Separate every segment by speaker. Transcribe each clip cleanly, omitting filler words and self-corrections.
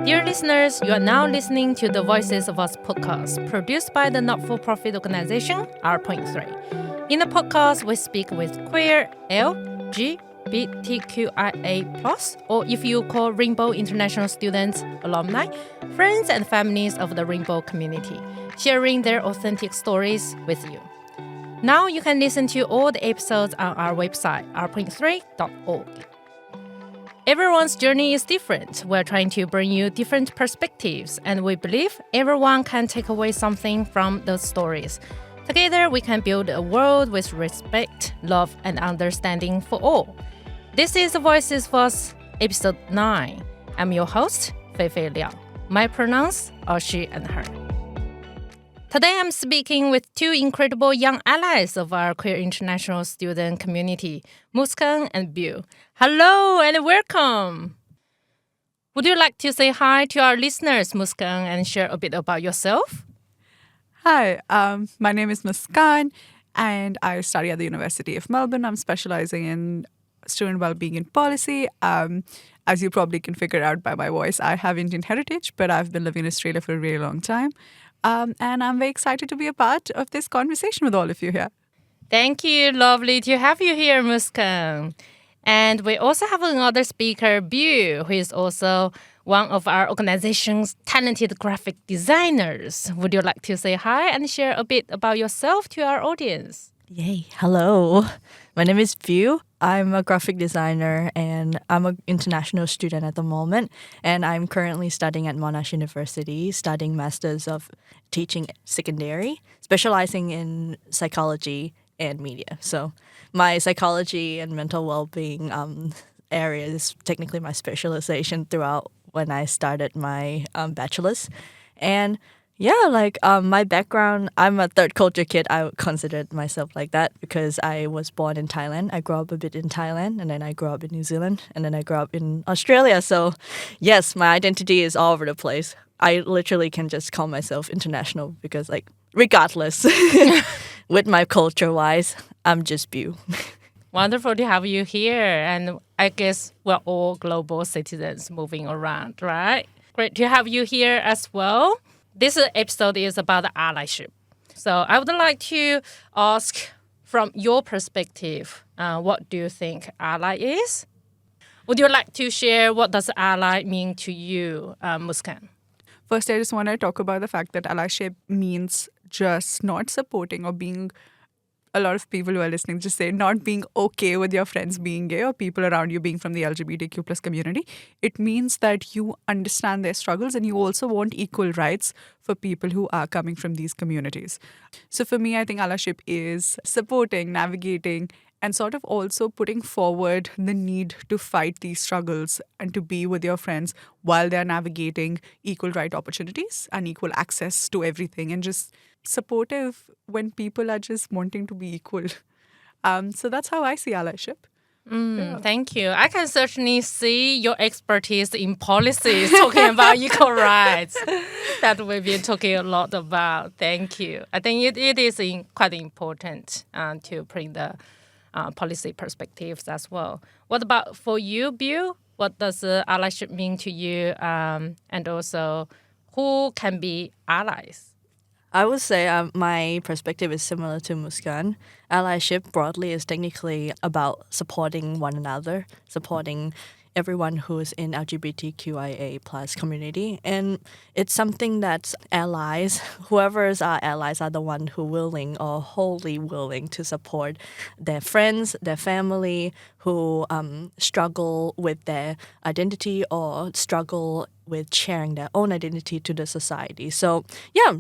Speaker 1: Dear listeners, you are now listening to the Voices of Us podcast, produced by the not-for-profit organization R.3. In the podcast, we speak with queer, LGBTQIA+, or if you call Rainbow International students, alumni, friends and families of the Rainbow community, sharing their authentic stories with you. Now you can listen to all the episodes on our website, r.3.org. Everyone's journey is different. We're trying to bring you different perspectives, and we believe everyone can take away something from those stories. Together, we can build a world with respect, love, and understanding for all. This is the Voices of Us, Ep.9. I'm your host, Feifei Liao. My pronouns are she and her. Today, I'm speaking with two incredible young allies of our queer international student community, Muskaan and Beaw. Hello and welcome. Would you like to say hi to our listeners, Muskaan, and share a bit about yourself?
Speaker 2: Hi, my name is Muskaan, and I study at the University of Melbourne. I'm specializing in student well-being and policy. As you probably can figure out by my voice, I have Indian heritage, but I've been living in Australia for a really long time. And I'm very excited to be a part of this conversation with all of you here.
Speaker 1: Thank you. Lovely to have you here, Muskaan. And we also have another speaker, Beaw, who is also one of our organization's talented graphic designers. Would you like to say hi and share a bit about yourself to our audience?
Speaker 3: Yay. Hello. My name is Beaw. I'm a graphic designer and I'm an international student at the moment. And I'm currently studying at Monash University, studying Masters of Teaching Secondary, specializing in psychology and media. So my psychology and mental well-being area is technically my specialization throughout when I started my bachelor's. And my background, I'm a third culture kid. I would consider myself like that because I was born in Thailand. I grew up a bit in Thailand, and then I grew up in New Zealand, and then I grew up in Australia. So yes, my identity is all over the place. I literally can just call myself international because regardless, with my culture-wise, I'm just Beaw.
Speaker 1: Wonderful to have you here. And I guess we're all global citizens moving around, right? Great to have you here as well. This episode is about allyship. So I would like to ask from your perspective, what do you think ally is? Would you like to share what does ally mean to you, Muskaan?
Speaker 2: First, I just want to talk about the fact that allyship means just not supporting or being, a lot of people who are listening just say, not being okay with your friends being gay or people around you being from the LGBTQ plus community. It means that you understand their struggles and you also want equal rights for people who are coming from these communities. So for me, I think allyship is supporting, navigating, and sort of also putting forward the need to fight these struggles and to be with your friends while they're navigating equal right opportunities and equal access to everything, and just supportive when people are just wanting to be equal. So that's how I see allyship.
Speaker 1: Thank you. I can certainly see your expertise in policies talking about equal rights that we've been talking a lot about. Thank you. I think it is quite important to bring the policy perspectives as well. What about for you, Beaw? What does allyship mean to you? And also, who can be allies?
Speaker 3: I would say my perspective is similar to Muskaan. Allyship broadly is technically about supporting one another, supporting everyone who is in LGBTQIA plus community. And it's something that allies, whoever's our allies, are the one who willing or wholly willing to support their friends, their family, who struggle with their identity or struggle with sharing their own identity to the society. So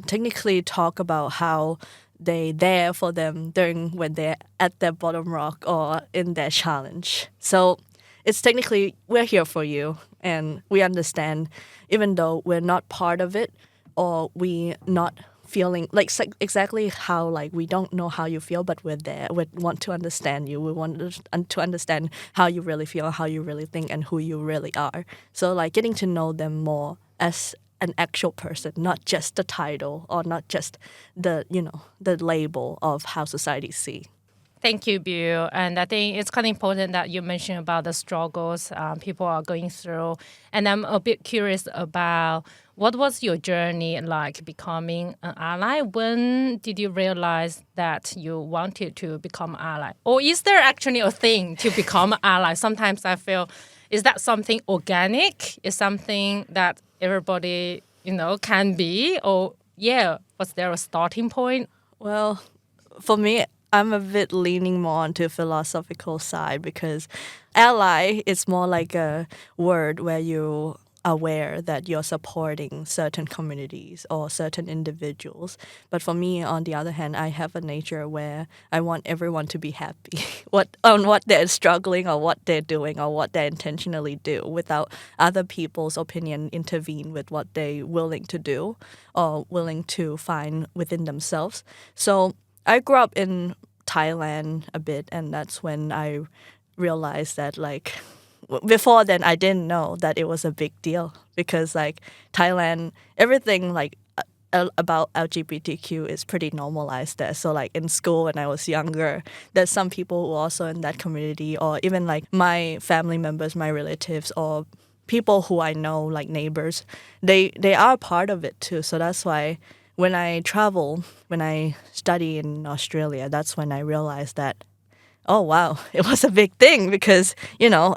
Speaker 3: technically talk about how they there for them during when they're at their bottom rock or in their challenge. So it's technically, we're here for you and we understand, even though we're not part of it or we not feeling exactly how we don't know how you feel, but we're there. We want to understand you. We want to understand how you really feel, how you really think, and who you really are. So getting to know them more as an actual person, not just the title or not just the label of how society see.
Speaker 1: Thank you, Bill. And I think it's kind of important that you mentioned about the struggles people are going through. And I'm a bit curious about what was your journey like becoming an ally? When did you realize that you wanted to become an ally? Or is there actually a thing to become an ally? Sometimes I feel, is that something organic? Is something that everybody, can be? Or, was there a starting point?
Speaker 3: Well, for me, I'm a bit leaning more onto philosophical side because ally is more like a word where you aware that you're supporting certain communities or certain individuals. But for me, on the other hand, I have a nature where I want everyone to be happy on what they're struggling or what they're doing or what they intentionally do without other people's opinion intervene with what they're willing to do or willing to find within themselves. So I grew up in Thailand a bit, and that's when I realized that, like, before then I didn't know that it was a big deal because, like, Thailand, everything, like, about LGBTQ is pretty normalized there. So, like, in school when I was younger, there's some people who are also in that community, or even, like, my family members, my relatives, or people who I know, like neighbors, they are part of it too. So that's why when I travel, when I study in Australia, that's when I realized that, oh, wow, it was a big thing because,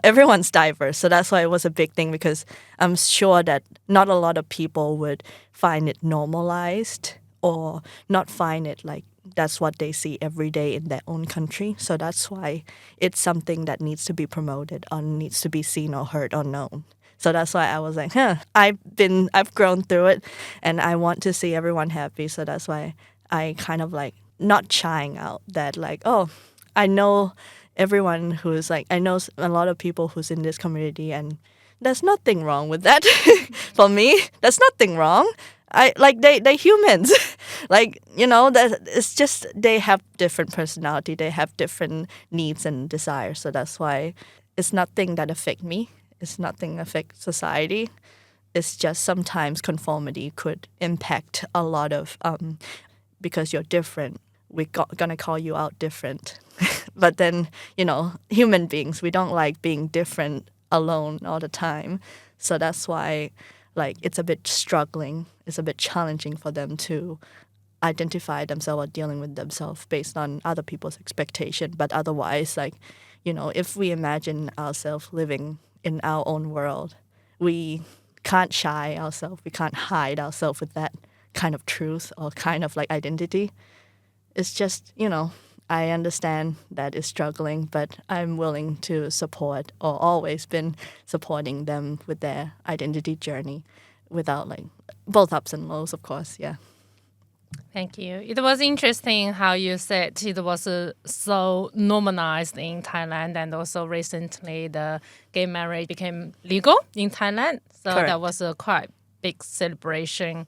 Speaker 3: everyone's diverse. So that's why it was a big thing, because I'm sure that not a lot of people would find it normalized or not find it like that's what they see every day in their own country. So that's why it's something that needs to be promoted or needs to be seen or heard or known. So that's why I was like, I've grown through it and I want to see everyone happy. So that's why I kind of like not shying out that, like, oh, I know everyone who's like, I know a lot of people who's in this community and there's nothing wrong with that. For me, there's nothing wrong. They humans. That it's just they have different personality, they have different needs and desires. So that's why it's nothing that affect me. It's nothing affect society. It's just sometimes conformity could impact a lot of because you're different. We're gonna call you out different. But then, human beings, we don't like being different alone all the time. So that's why, like, it's a bit struggling. It's a bit challenging for them to identify themselves or dealing with themselves based on other people's expectation. But otherwise, like, if we imagine ourselves living in our own world, we can't shy ourselves. We can't hide ourselves with that kind of truth or kind of like identity. It's just, I understand that it's struggling, but I'm willing to support or always been supporting them with their identity journey without like both ups and lows, of course. Yeah.
Speaker 1: Thank you. It was interesting how you said it was so normalized in Thailand, and also recently the gay marriage became legal in Thailand. So
Speaker 3: Correct.
Speaker 1: That was a quite big celebration.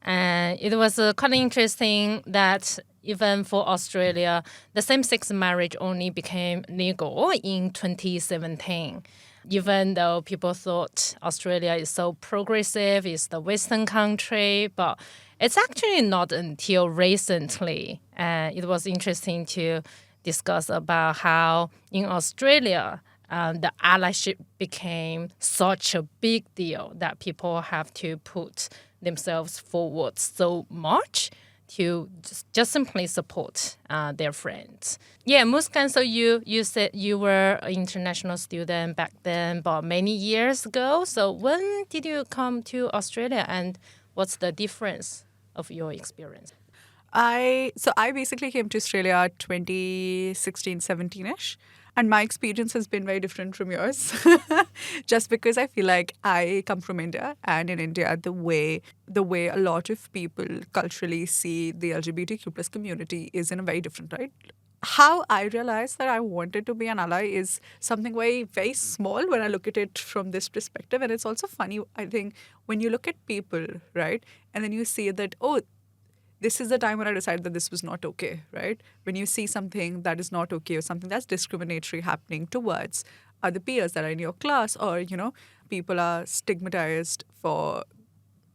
Speaker 1: And it was kind of interesting that even for Australia, the same-sex marriage only became legal in 2017. Even though people thought Australia is so progressive, it's the Western country, but it's actually not until recently. It was interesting to discuss about how in Australia, the allyship became such a big deal that people have to put themselves forward so much to just simply support their friends. Yeah, Muskaan, so you said you were an international student back then, but many years ago. So when did you come to Australia, and what's the difference of your experience?
Speaker 2: I basically came to Australia 2016, 17-ish. And my experience has been very different from yours. Just because I feel like I come from India, and in India, the way a lot of people culturally see the LGBTQ plus community is in a very different light. How I realized that I wanted to be an ally is something very, very small when I look at it from this perspective. And it's also funny, I think, when you look at people, right? And then you see that, oh, this is the time when I decided that this was not okay, right? When you see something that is not okay or something that's discriminatory happening towards other peers that are in your class, or, people are stigmatized for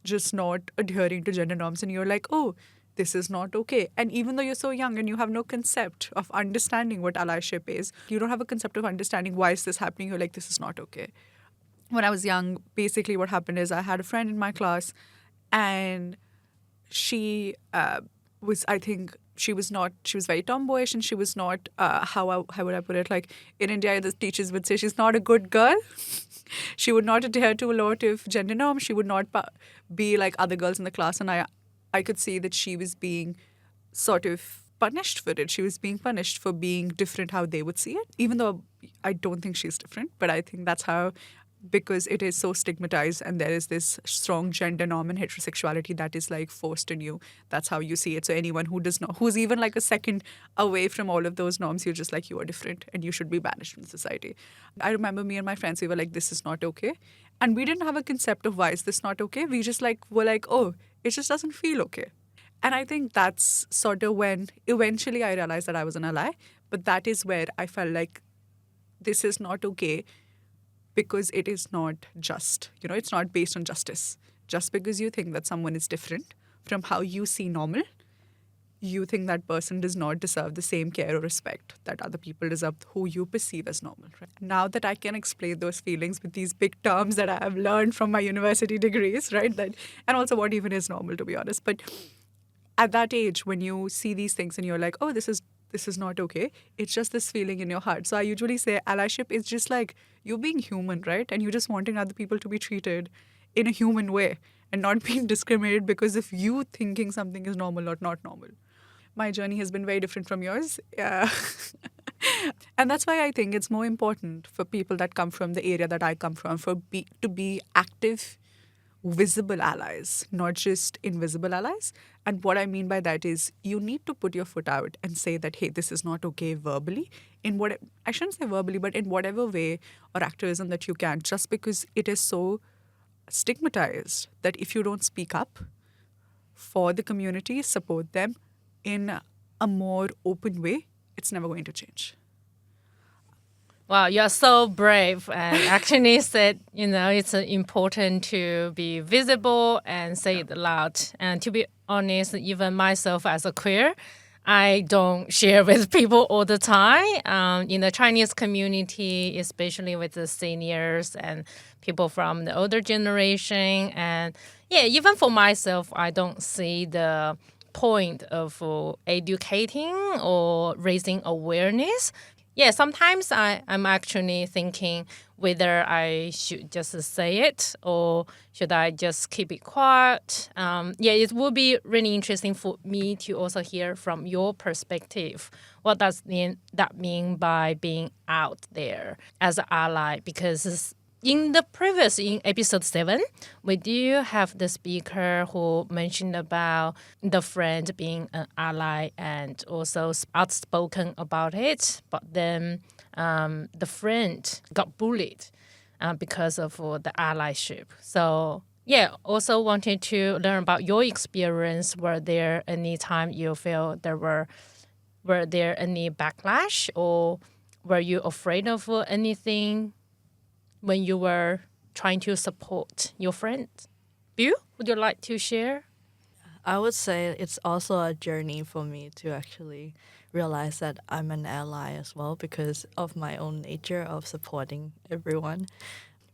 Speaker 2: just not adhering to gender norms, and you're like, oh, this is not okay. And even though you're so young and you have no concept of understanding what allyship is, you don't have a concept of understanding why is this happening, you're like, this is not okay. When I was young, basically what happened is I had a friend in my class, and she I think she was very tomboyish, and she was not, how would I put it? Like in India, the teachers would say she's not a good girl. She would not adhere to a lot of gender norms. She would not be like other girls in the class. And I could see that she was being sort of punished for it. She was being punished for being different how they would see it, even though I don't think she's different. But I think that's how, because it is so stigmatized and there is this strong gender norm and heterosexuality that is like forced on you. That's how you see it. So anyone who does not, who's even like a second away from all of those norms, you're just like, you are different and you should be banished from society. I remember me and my friends, we were like, this is not okay. And we didn't have a concept of why is this not okay. We just like were like, oh, it just doesn't feel okay. And I think that's sort of when eventually I realized that I was an ally. But that is where I felt like this is not okay, because it is not just, it's not based on justice. Just because you think that someone is different from how you see normal, you think that person does not deserve the same care or respect that other people deserve who you perceive as normal. Right? Now that I can explain those feelings with these big terms that I have learned from my university degrees, right? And also what even is normal, to be honest. But at that age, when you see these things and you're like, oh, this is not okay, it's just this feeling in your heart. So I usually say allyship is just like you being human, right? And you just wanting other people to be treated in a human way and not being discriminated because of you thinking something is normal or not normal. My journey has been very different from yours. Yeah. And that's why I think it's more important for people that come from the area that I come from to be active, visible allies, not just invisible allies. And what I mean by that is you need to put your foot out and say that, hey, this is not okay verbally, in what I shouldn't say verbally, but in whatever way or activism that you can, just because it is so stigmatized that if you don't speak up for the community, support them in a more open way, it's never going to change.
Speaker 1: Wow, you're so brave and actually said, it's important to be visible and say it loud. And to be honest, even myself as a queer, I don't share with people all the time. In the Chinese community, especially with the seniors and people from the older generation. And yeah, even for myself, I don't see the point of educating or raising awareness. Yeah, sometimes I'm actually thinking whether I should just say it or should I just keep it quiet. It would be really interesting for me to also hear from your perspective. What does that mean by being out there as an ally? Because in episode 7, we do have the speaker who mentioned about the friend being an ally and also outspoken about it. But then the friend got bullied because of the allyship. So yeah, also wanted to learn about your experience. Were there any time you feel were there any backlash, or were you afraid of anything when you were trying to support your friends? Beaw, would you like to share?
Speaker 3: I would say it's also a journey for me to actually realize that I'm an ally as well, because of my own nature of supporting everyone.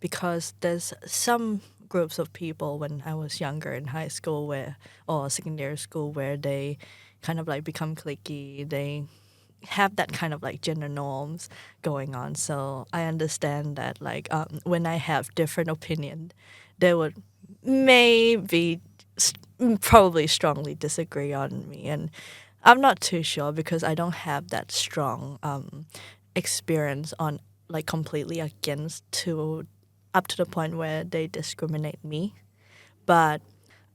Speaker 3: Because there's some groups of people when I was younger in high school or secondary school where they kind of like become cliquey. They have that kind of like gender norms going on. So I understand that like when I have different opinion, they would maybe probably strongly disagree on me. And I'm not too sure because I don't have that strong experience on like completely against up to the point where they discriminate me. But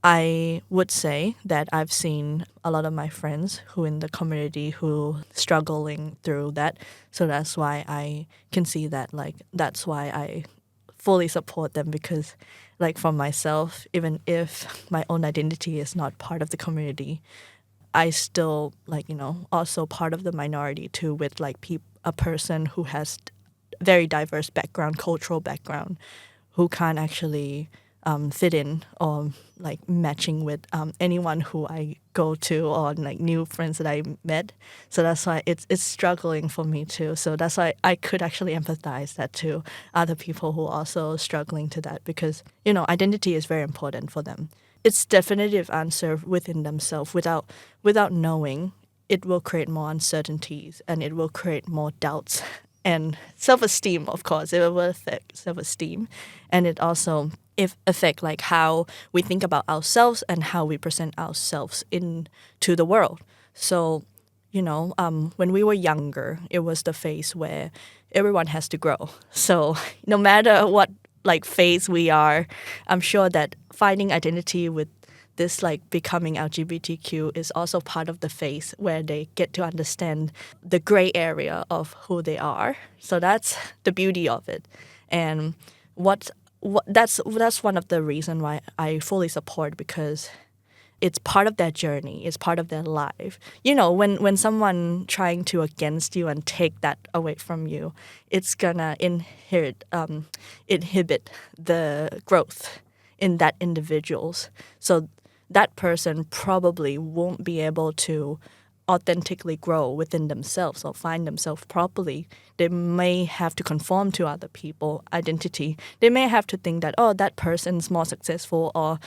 Speaker 3: I would say that I've seen a lot of my friends who in the community who struggling through that. So that's why I can see that, like, that's why I fully support them, because like for myself, even if my own identity is not part of the community, I still also part of the minority too, with like a person who has very diverse background, cultural background, who can't actually fit in or like matching with anyone who I go to or like new friends that I met. So that's why it's struggling for me too. So that's why I could actually empathize that to other people who are also struggling to that, because identity is very important for them. It's definitive answer within themselves. Without knowing, it will create more uncertainties and it will create more doubts and self-esteem. Of course, it will affect self-esteem, and it also affect like how we think about ourselves and how we present ourselves into the world. So, when we were younger, it was the phase where everyone has to grow. So no matter what like phase we are, I'm sure that finding identity with this like becoming LGBTQ is also part of the phase where they get to understand the gray area of who they are. So that's the beauty of it. And that's one of the reasons why I fully support, because it's part of their journey, it's part of their life. When someone trying to against you and take that away from you, it's gonna inhibit the growth in that individuals. So that person probably won't be able to authentically grow within themselves or find themselves properly. They may have to conform to other people's identity. They may have to think that, oh, that person's more successful or,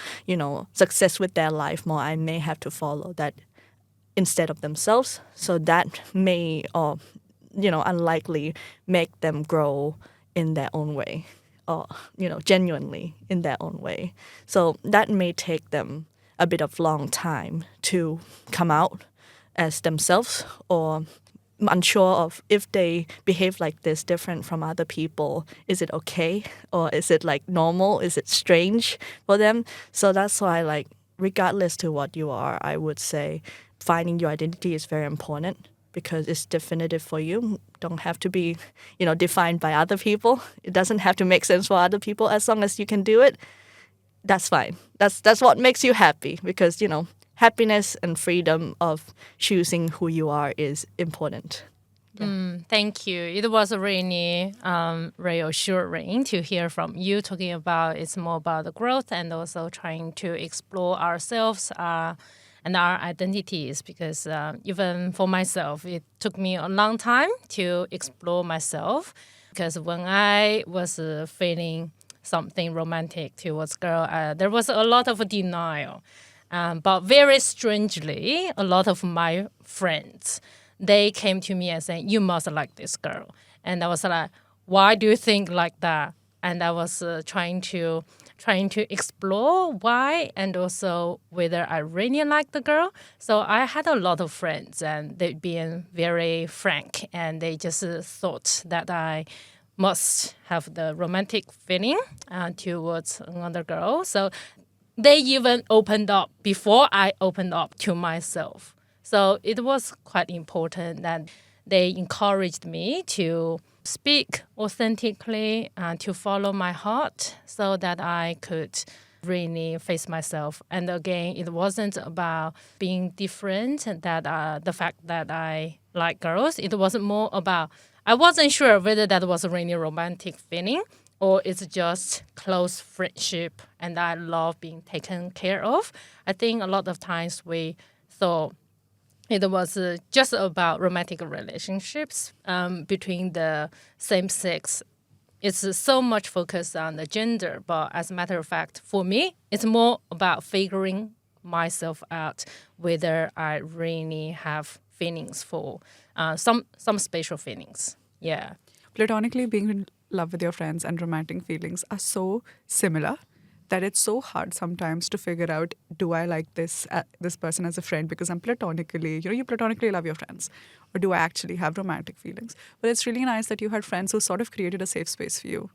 Speaker 3: success with their life more. I may have to follow that instead of themselves. So that may or, unlikely make them grow in their own way or, genuinely in their own way. So that may take them a bit of long time to come out as themselves, or unsure of if they behave like this different from other people. Is it okay? Or is it like normal? Is it strange for them? So that's why, like, regardless to what you are, I would say finding your identity is very important, because it's definitive for you. Don't have to be, defined by other people. It doesn't have to make sense for other people. As long as you can do it, that's fine. That's what makes you happy, because, happiness and freedom of choosing who you are is important.
Speaker 1: Thank you. It was really reassuring to hear from you talking about it's more about the growth and also trying to explore ourselves and our identities, because even for myself, it took me a long time to explore myself, because when I was feeling something romantic towards girl, there was a lot of denial. But very strangely, a lot of my friends, they came to me and saying, you must like this girl. And I was like, why do you think like that? And I was trying to explore why, and also whether I really like the girl. So I had a lot of friends, and they being very frank, and they just thought that I must have the romantic feeling towards another girl. So they even opened up before I opened up to myself. So it was quite important that they encouraged me to speak authentically and to follow my heart, so that I could really face myself. And again, it wasn't about being different, that the fact that I like girls. It wasn't more about, I wasn't sure whether that was a really romantic feeling or it's just close friendship and I love being taken care of. I think a lot of times we thought it was just about romantic relationships between the same sex. It's so much focused on the gender, but as a matter of fact, for me, it's more about figuring myself out whether I really have feelings for some special feelings. Yeah.
Speaker 2: Platonically being in love with your friends and romantic feelings are so similar that it's so hard sometimes to figure out, do I like this person as a friend because I'm platonically, you platonically love your friends, or do I actually have romantic feelings? But it's really nice that you had friends who sort of created a safe space for you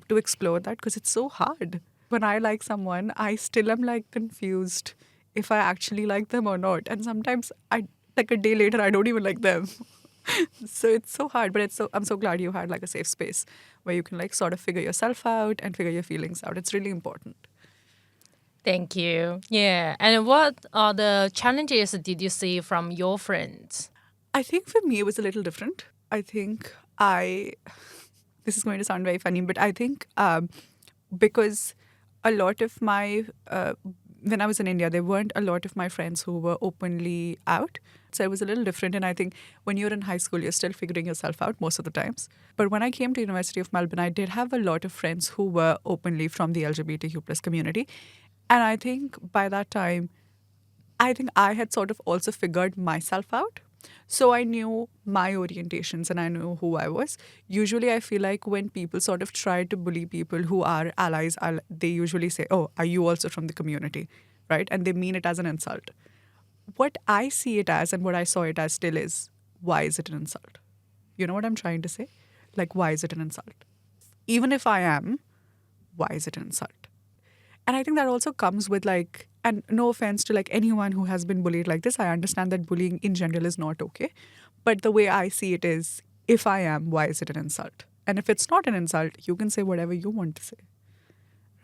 Speaker 2: to explore that, because it's so hard. When I like someone, I still am like confused if I actually like them or not. And sometimes like a day later, I don't even like them. So it's so hard, but I'm so glad you had like a safe space where you can like sort of figure yourself out and figure your feelings out. It's really important.
Speaker 1: Thank you. Yeah. And what are the challenges did you see from your friends?
Speaker 2: I think for me, it was a little different. I think this is going to sound very funny, but I think because a lot of my, when I was in India, there weren't a lot of my friends who were openly out. So it was a little different. And I think when you're in high school, you're still figuring yourself out most of the times. But when I came to University of Melbourne, I did have a lot of friends who were openly from the LGBTQ plus community. And I think by that time, I think I had sort of also figured myself out. So I knew my orientations and I knew who I was. Usually, I feel like when people sort of try to bully people who are allies, they usually say, "Oh, are you also from the community?" Right? And they mean it as an insult. What I see it as and what I saw it as still is, why is it an insult? You know what I'm trying to say? Like, why is it an insult? Even if I am, why is it an insult? And I think that also comes with like, and no offense to like anyone who has been bullied like this, I understand that bullying in general is not okay. But the way I see it is, if I am, why is it an insult? And if it's not an insult, you can say whatever you want to say,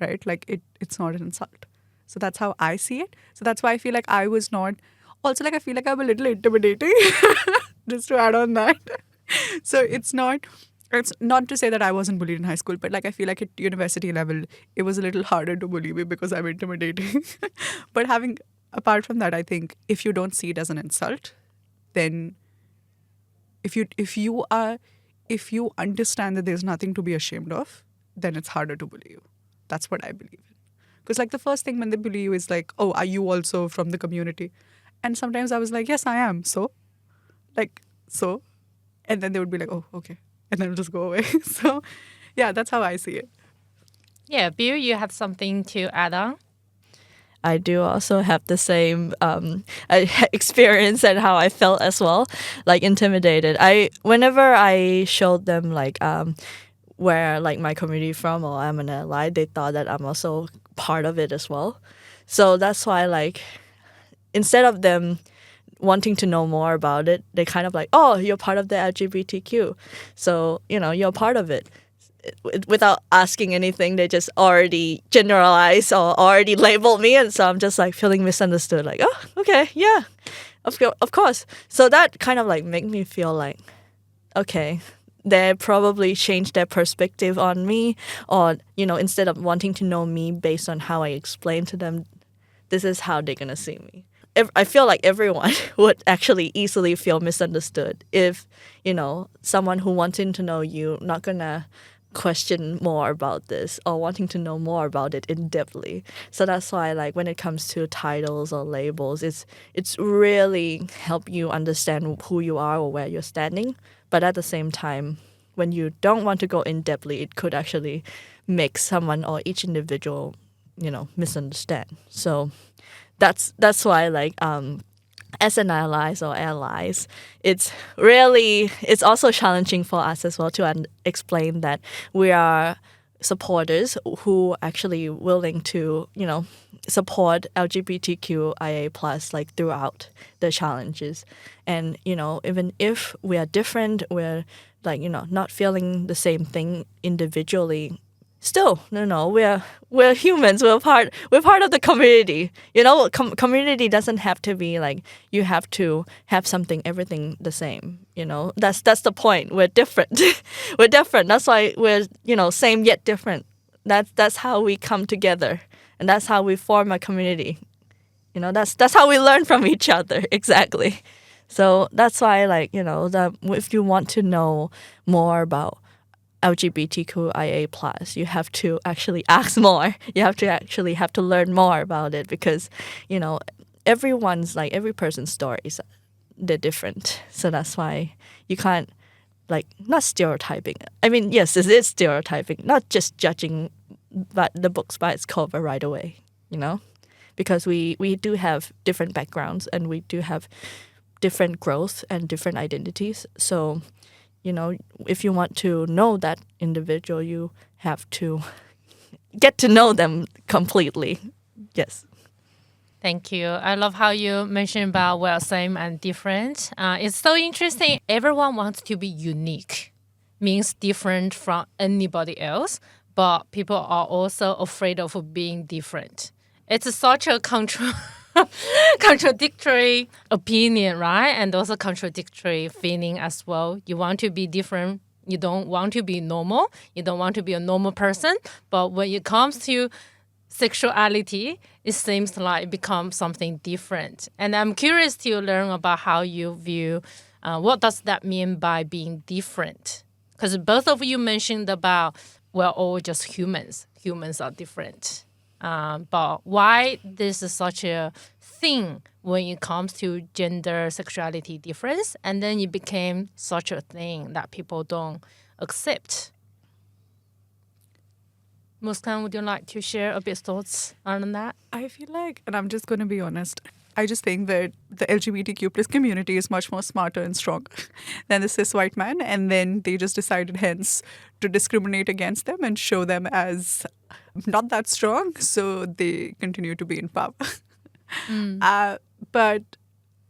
Speaker 2: right? Like it's not an insult. So that's how I see it. So that's why I feel like I was not, also like I feel like I'm a little intimidating, just to add on that. So it's not to say that I wasn't bullied in high school, but like I feel like at university level, it was a little harder to bully me because I'm intimidating. But apart from that, I think if you don't see it as an insult, then if you understand that there's nothing to be ashamed of, then it's harder to bully you. That's what I believe in. Because like the first thing when they bully you is like, "Oh, are you also from the community?" And sometimes I was like, "Yes, I am." So, and then they would be like, "Oh, okay." And then it'll just go away. So, yeah, that's how I see it.
Speaker 1: Yeah, Beaw, you have something to add on?
Speaker 3: I do also have the same experience and how I felt as well, like intimidated. Whenever I showed them like where like my community from or I'm an ally, they thought that I'm also part of it as well. So that's why like instead of them wanting to know more about it, they kind of like, "Oh, you're part of the LGBTQ, so you're part of it." Without asking anything, they just already generalize or already label me, and so I'm just like feeling misunderstood. Like, "Oh, okay, yeah, of course." So that kind of like make me feel like, okay, they probably changed their perspective on me, or instead of wanting to know me based on how I explain to them, this is how they're gonna see me. I feel like everyone would actually easily feel misunderstood if, someone who wanting to know you not gonna question more about this or wanting to know more about it in-depthly. So that's why like when it comes to titles or labels, it's really help you understand who you are or where you're standing. But at the same time, when you don't want to go in-depthly, it could actually make someone or each individual, misunderstand. So that's why like as an allies or allies, it's also challenging for us as well to explain that we are supporters who actually willing to support LGBTQIA plus like throughout the challenges. And even if we are different, we're like not feeling the same thing individually, still, no, we're humans. We're part of the community. Community doesn't have to be like you have to have everything the same. That's the point. We're different. We're different. That's why we're same yet different. That's how we come together, and that's how we form a community. That's how we learn from each other. Exactly. So that's why like that if you want to know more about LGBTQIA plus, you have to actually ask more. You have to learn more about it because, everyone's like every person's stories, they're different. So that's why you can't like not stereotyping. I mean, yes, this is stereotyping, not just judging the books by its cover right away, because we do have different backgrounds and we do have different growth and different identities. So if you want to know that individual, you have to get to know them completely. Yes.
Speaker 1: Thank you. I love how you mentioned about same and different. It's so interesting. Everyone wants to be unique, means different from anybody else, but people are also afraid of being different. It's such a contradictory opinion, right? And also contradictory feeling as well. You want to be different. You don't want to be normal. You don't want to be a normal person. But when it comes to sexuality, it seems like it becomes something different. And I'm curious to learn about how you view what does that mean by being different? Because both of you mentioned about we're all just humans. Humans are different. But why this is such a thing when it comes to gender sexuality difference, and then it became such a thing that people don't accept? Muskaan, would you like to share a bit thoughts on that?
Speaker 2: I feel like, and I'm just going to be honest, I just think that the LGBTQ plus community is much more smarter and stronger than the cis white man. And then they just decided hence to discriminate against them and show them as not that strong. So they continue to be in power. But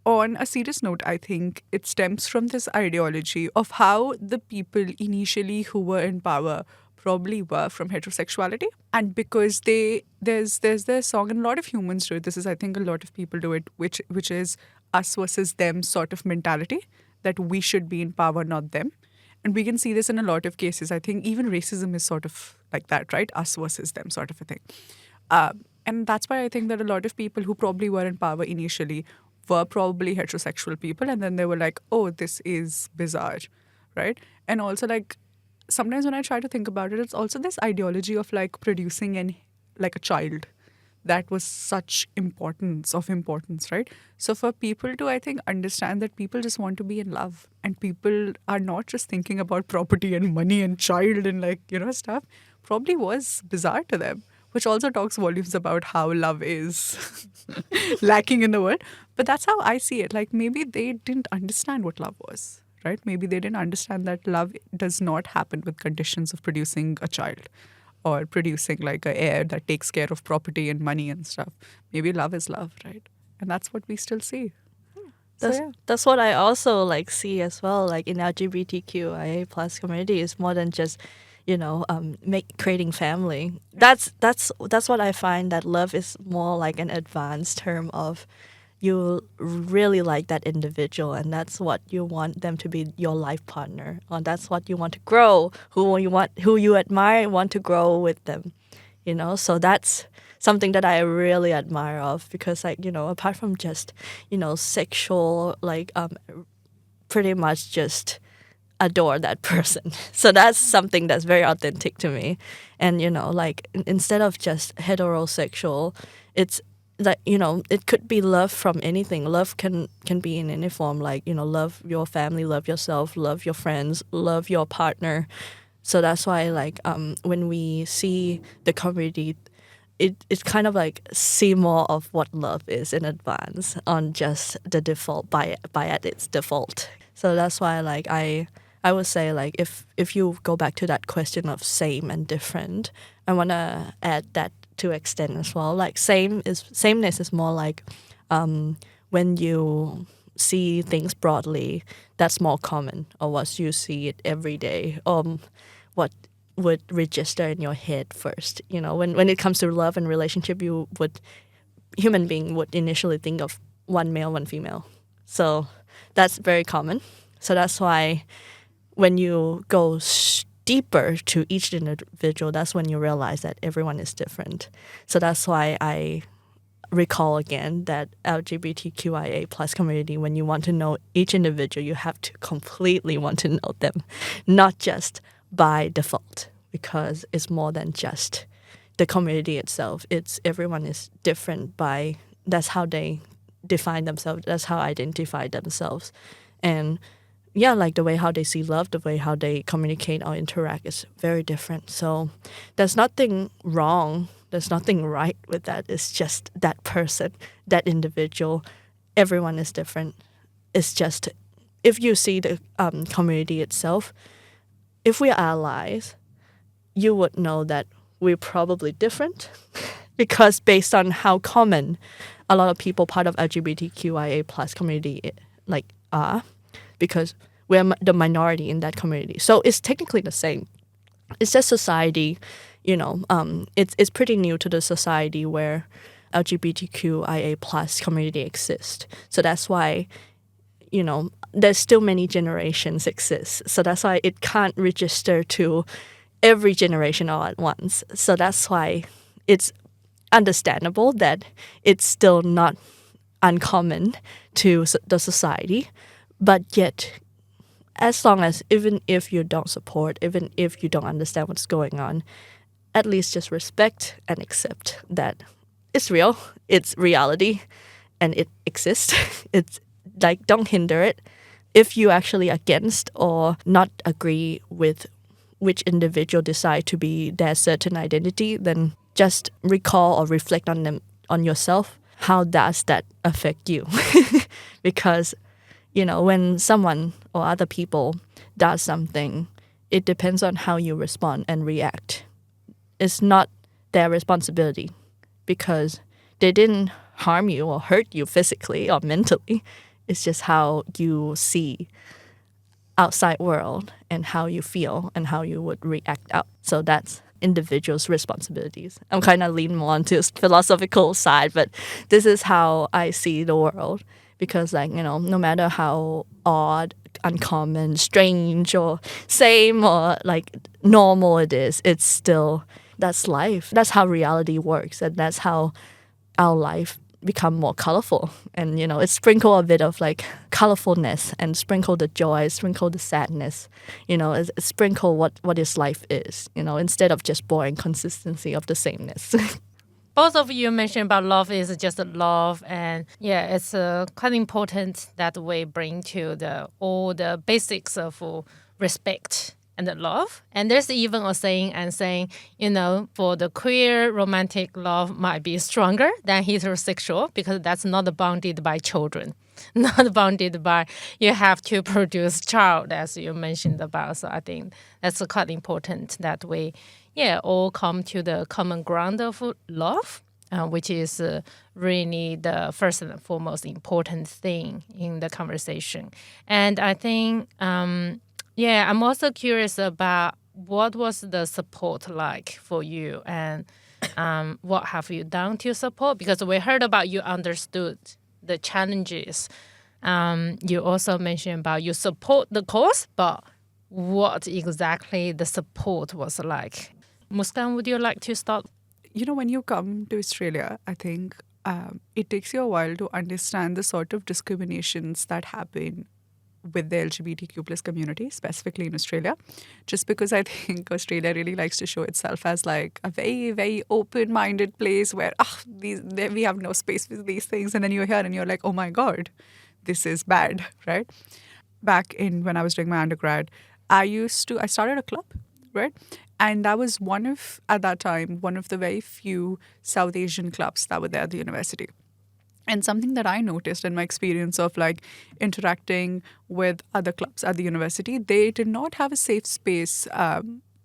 Speaker 2: on a serious note, I think it stems from this ideology of how the people initially who were in power probably were from heterosexuality. And because there's this song, and a lot of humans do it, this is, I think, a lot of people do it, which is us versus them sort of mentality, that we should be in power, not them. And we can see this in a lot of cases. I think even racism is sort of like that, right? Us versus them sort of a thing. And that's why I think that a lot of people who probably were in power initially were probably heterosexual people. And then they were like, oh, this is bizarre, right? And also, like, sometimes when I try to think about it, it's also this ideology of like producing a child that was such importance, right? So for people to, I think, understand that people just want to be in love, and people are not just thinking about property and money and child and stuff, probably was bizarre to them, which also talks volumes about how love is lacking in the world. But that's how I see it. Like, maybe they didn't understand what love was. Right? Maybe they didn't understand that love does not happen with conditions of producing a child or producing like an heir that takes care of property and money and stuff. Maybe love is love, right? And that's what we still see.
Speaker 3: That's what I also like see as well. Like in LGBTQIA plus community, is more than just creating family. That's what I find, that love is more like an advanced term of you really like that individual, and that's what you want them to be your life partner, or that's what you want to grow, who you admire, want to grow with them, so that's something that I really admire of, because apart from just sexual, pretty much just adore that person. So that's something that's very authentic to me. And instead of just heterosexual, it's like, it could be love from anything. Love can be in any form, love your family, love yourself, love your friends, love your partner. So that's why when we see the community, it's kind of like see more of what love is in advance on just the default by at its default. So that's why I would say if you go back to that question of same and different, I want to add that to extend as well. Sameness is more like when you see things broadly, that's more common, or what you see it every day, what would register in your head first. When it comes to love and relationship, human being would initially think of one male, one female. So that's very common. So that's why when you go deeper to each individual, that's when you realize that everyone is different. So that's why I recall again that LGBTQIA plus community, when you want to know each individual, you have to completely want to know them, not just by default, because it's more than just the community itself. It's everyone is different that's how they define themselves, that's how identify themselves. And the way how they see love, the way how they communicate or interact is very different. So there's nothing wrong, there's nothing right with that. It's just that person, that individual, everyone is different. It's just, if you see the community itself, if we are allies, you would know that we're probably different because based on how common a lot of people part of LGBTQIA plus community are, because we're the minority in that community. So it's technically the same. It's just society, it's pretty new to the society where LGBTQIA plus community exists. So that's why, there's still many generations exist. So that's why it can't register to every generation all at once. So that's why it's understandable that it's still not uncommon to the society, but yet as long as, even if you don't support, even if you don't understand what's going on, at least just respect and accept that it's real, it's reality, and it exists. It's like, don't hinder it. If you actually against or not agree with which individual decide to be their certain identity, then just recall or reflect on them, on yourself. How does that affect you? Because, when someone or other people does something, it depends on how you respond and react. It's not their responsibility because they didn't harm you or hurt you physically or mentally. It's just how you see outside world and how you feel and how you would react out. So that's individuals' responsibilities. I'm kind of leaning more onto philosophical side, but this is how I see the world. Because no matter how odd, uncommon, strange, or same or normal it is, it's still, that's life. That's how reality works, and that's how our life become more colorful. And it's sprinkle a bit of colorfulness, and sprinkle the joy, sprinkle the sadness. It's sprinkle what is life is. Instead of just boring consistency of the sameness.
Speaker 1: Both of you mentioned about love is just love, and it's quite important that we bring to all the basics of respect and love. And there's even a saying for the queer, romantic love might be stronger than heterosexual because that's not bounded by children, not bounded by you have to produce child, as you mentioned about. So I think that's quite important that we all come to the common ground of love, which is really the first and foremost important thing in the conversation. And I think, I'm also curious about what was the support like for you, and what have you done to support? Because we heard about you understood the challenges. You also mentioned about you support the cause, but what exactly the support was like? Muskaan, would you like to start?
Speaker 2: When you come to Australia, I think it takes you a while to understand the sort of discriminations that happen with the LGBTQ plus community, specifically in Australia, just because I think Australia really likes to show itself as a very, very open-minded place where we have no space for these things. And then you're here and you're like, oh my God, this is bad, right? Back when I was doing my undergrad, I started a club, right? And that was at that time, one of the very few South Asian clubs that were there at the university. And something that I noticed in my experience of interacting with other clubs at the university, they did not have a safe space,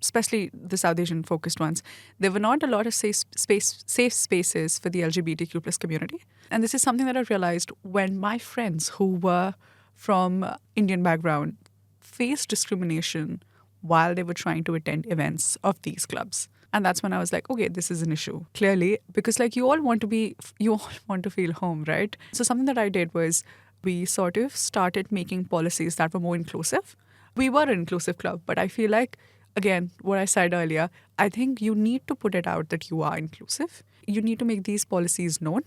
Speaker 2: especially the South Asian focused ones. There were not a lot of safe spaces for the LGBTQ plus community. And this is something that I realized when my friends who were from Indian background faced discrimination while they were trying to attend events of these clubs. And that's when I was like, okay, this is an issue, clearly, because you all want to feel home, right? So something that I did was we sort of started making policies that were more inclusive. We were an inclusive club, but I feel again, what I said earlier, I think you need to put it out that you are inclusive. You need to make these policies known.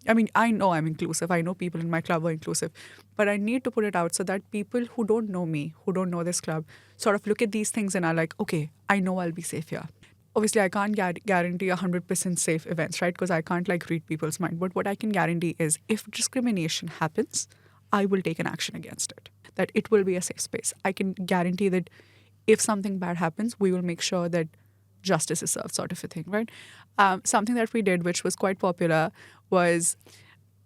Speaker 2: I mean, I know I'm inclusive. I know people in my club are inclusive. But I need to put it out so that people who don't know me, who don't know this club, sort of look at these things and are like, okay, I know I'll be safe here. Obviously, I can't guarantee 100% safe events, right? Because I can't read people's mind. But what I can guarantee is if discrimination happens, I will take an action against it. That it will be a safe space. I can guarantee that if something bad happens, we will make sure that justice is served, sort of a thing, right? Something that we did, which was quite popular, was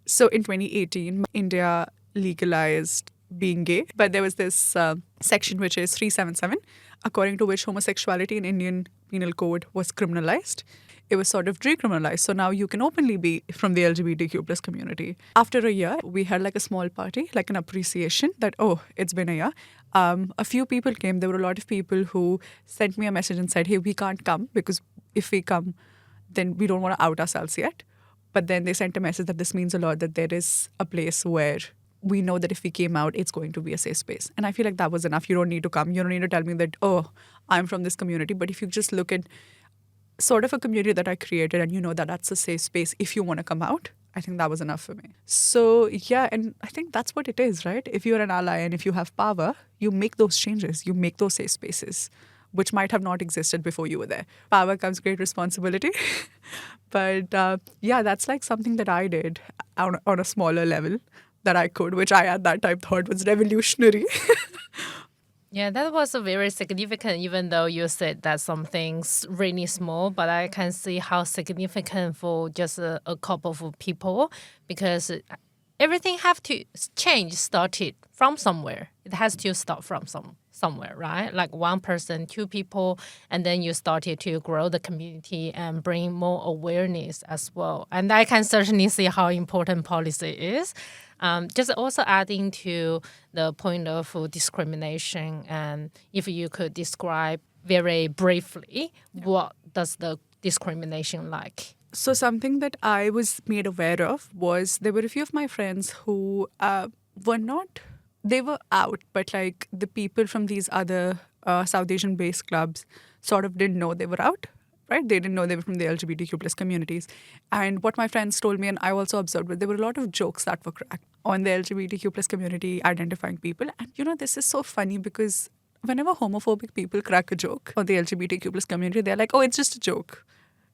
Speaker 2: so in 2018, India legalized being gay, but there was this section which is 377, according to which homosexuality in Indian Penal Code was criminalized. It was sort of decriminalized. So now you can openly be from the LGBTQ plus community. After a year, we had a small party, an appreciation that, oh, it's been a year. A few people came. There were a lot of people who sent me a message and said, hey, we can't come because if we come, then we don't want to out ourselves yet. But then they sent a message that this means a lot, that there is a place where we know that if we came out, it's going to be a safe space. And I feel that was enough. You don't need to come. You don't need to tell me that, oh, I'm from this community. But if you just look at sort of a community that I created, and you know that that's a safe space if you want to come out. I think that was enough for me. So yeah, and I think that's what it is, right? If you're an ally and if you have power, you make those changes, you make those safe spaces, which might have not existed before you were there. Power comes great responsibility. But yeah, that's like something that I did on a smaller level that I could, which I at that time thought was revolutionary.
Speaker 1: Yeah, that was a very significant, even though you said that something's really small, but I can see how significant for just a couple of people, because everything have to change started from somewhere. It has to start from somewhere, right? Like one person, two people, and then you started to grow the community and bring more awareness as well. And I can certainly see how important policy is. Just also adding to the point of discrimination, and if you could describe very briefly, what does the discrimination like?
Speaker 2: So something that I was made aware of was there were a few of my friends who were not, they were out, but like the people from these other South Asian based clubs sort of didn't know they were out, right? They didn't know they were from the LGBTQ plus communities. And what my friends told me, and I also observed, was there were a lot of jokes that were cracked on the LGBTQ plus community identifying people. And you know, this is so funny because whenever homophobic people crack a joke on the LGBTQ plus community, they're like, oh, it's just a joke.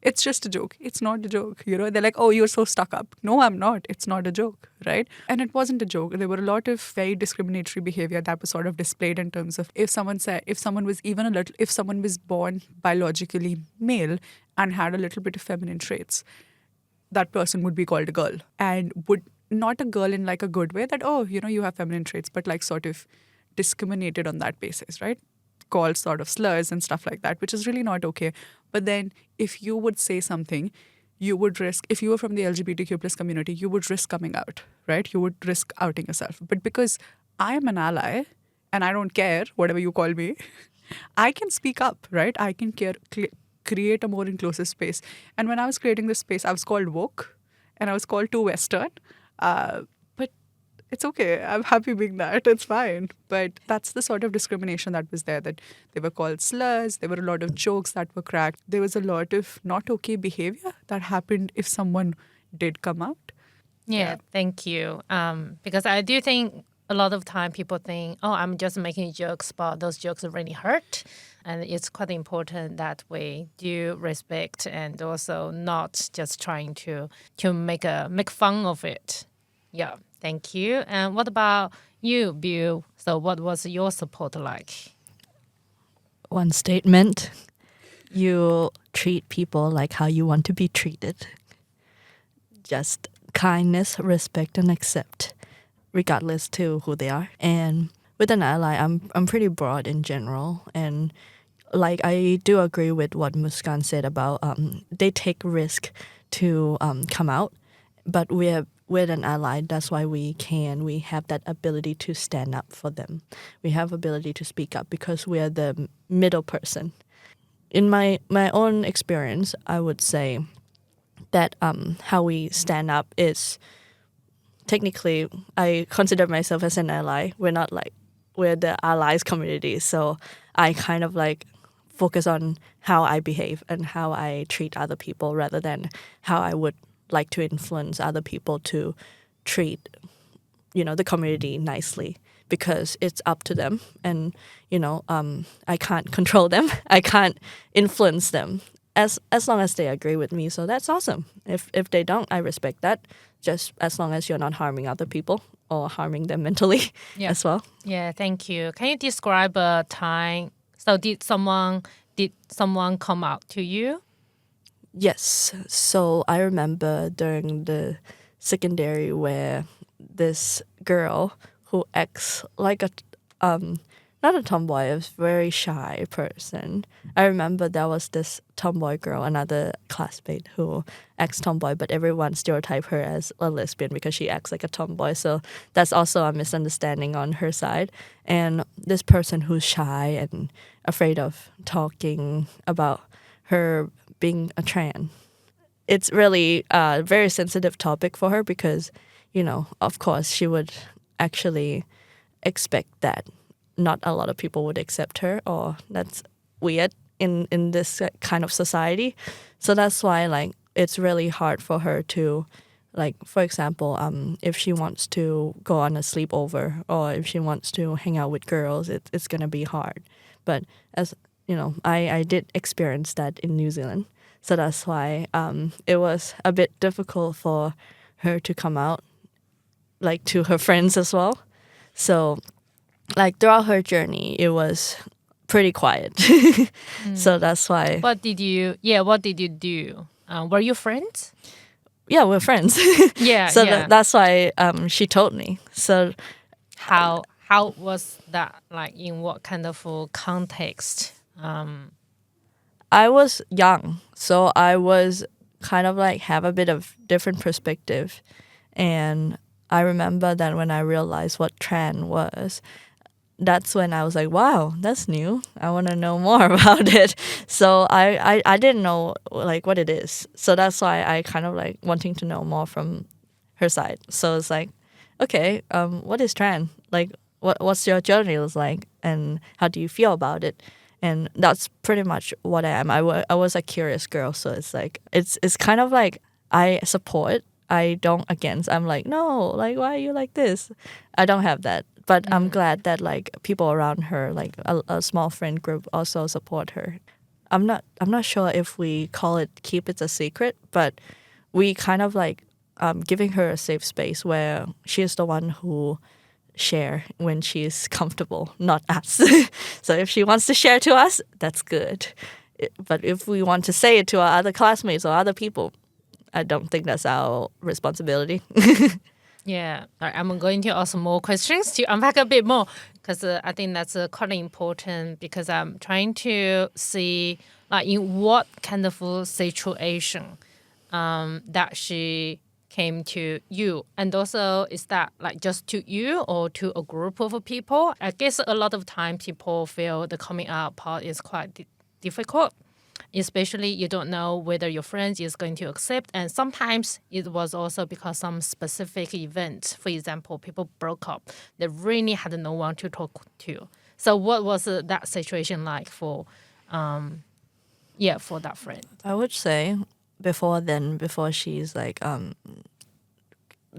Speaker 2: It's just a joke. It's not a joke. You know, they're like, oh, you're so stuck up. No, I'm not. It's not a joke, right? And it wasn't a joke. There were a lot of very discriminatory behavior that was sort of displayed in terms of if someone was born biologically male and had a little bit of feminine traits, that person would be called a girl, and would not a girl in like a good way that, oh, you know, you have feminine traits, but like sort of discriminated on that basis, right? Called sort of slurs and stuff like that, which is really not okay. But then if you would say something, you would risk, if you were from the LGBTQ plus community, you would risk coming out, right? You would risk outing yourself. But because I am an ally and I don't care, whatever you call me, I can speak up, right? I can create a more inclusive space. And when I was creating this space, I was called woke and I was called too Western. But it's okay. I'm happy being that. It's fine. But that's the sort of discrimination that was there, that they were called slurs. There were a lot of jokes that were cracked. There was a lot of not okay behavior that happened if someone did come out.
Speaker 1: Yeah, thank you. Because I do think a lot of time people think, oh, I'm just making jokes, but those jokes really hurt. And it's quite important that we do respect and also not just trying to make fun of it. Yeah, thank you. And what about you, Beaw? So what was your support like?
Speaker 3: One statement: you treat people like how you want to be treated. Just kindness, respect, and accept, regardless to who they are. And with an ally, I'm pretty broad in general, and like I do agree with what Muskaan said about they take risk to come out, but with an ally, that's why we have that ability to stand up for them. We have ability to speak up because we are the middle person. In my own experience, I would say that how we stand up is, technically, I consider myself as an ally. We're the allies community, so I kind of like focus on how I behave and how I treat other people rather than how I would like to influence other people to treat, the community nicely, because it's up to them. And, I can't control them. I can't influence them as long as they agree with me. So that's awesome. If they don't, I respect that, just as long as you're not harming other people or harming them mentally as well.
Speaker 1: Yeah, thank you. Can you describe a time? So did someone come out to you?
Speaker 3: Yes. So I remember during the secondary where this girl who acts like a not a tomboy, a very shy person. I remember there was this tomboy girl, another classmate who acts tomboy, but everyone stereotype her as a lesbian because she acts like a tomboy. So that's also a misunderstanding on her side. And this person who's shy and afraid of talking about her being a trans, it's really a very sensitive topic for her because, of course, she would actually expect that not a lot of people would accept her, or that's weird. in this kind of society. So that's why like it's really hard for her to, like, for example, if she wants to go on a sleepover or if she wants to hang out with girls, it's gonna be hard. But as you know, I did experience that in New Zealand, so that's why it was a bit difficult for her to come out, like, to her friends as well. So like throughout her journey, it was pretty quiet. So that's why.
Speaker 1: What did you do? Were you friends?
Speaker 3: Yeah, we're friends.
Speaker 1: Yeah.
Speaker 3: So
Speaker 1: yeah.
Speaker 3: that's why she told me. So
Speaker 1: How was that? Like, in what kind of context?
Speaker 3: I was young, so I was kind of like have a bit of different perspective. And I remember that when I realized what trans was, that's when I was like, wow, that's new. I want to know more about it. So I didn't know like what it is. So that's why I kind of like wanting to know more from her side. So it's like, okay, what is trans? Like, what's your journey was like, and how do you feel about it? And that's pretty much what I am. I was a curious girl, so it's like it's kind of like I support. I don't against. I'm like, no, like, why are you like this? I don't have that. But I'm glad that like people around her, like a small friend group, also support her. I'm not sure if we call it keep it a secret, but we kind of like giving her a safe space where she is the one who share when she's comfortable, not us. So if she wants to share to us, that's good. But if we want to say it to our other classmates or other people, I don't think that's our responsibility.
Speaker 1: Yeah, I'm going to ask more questions to unpack a bit more, because I think that's quite important, because I'm trying to see like in what kind of situation that she came to you, and also is that like just to you or to a group of people? I guess a lot of time people feel the coming out part is quite difficult. Especially you don't know whether your friends is going to accept, and sometimes it was also because some specific event. For example, people broke up, they really had no one to talk to. So what was that situation like for for that friend?
Speaker 3: I would say before she's like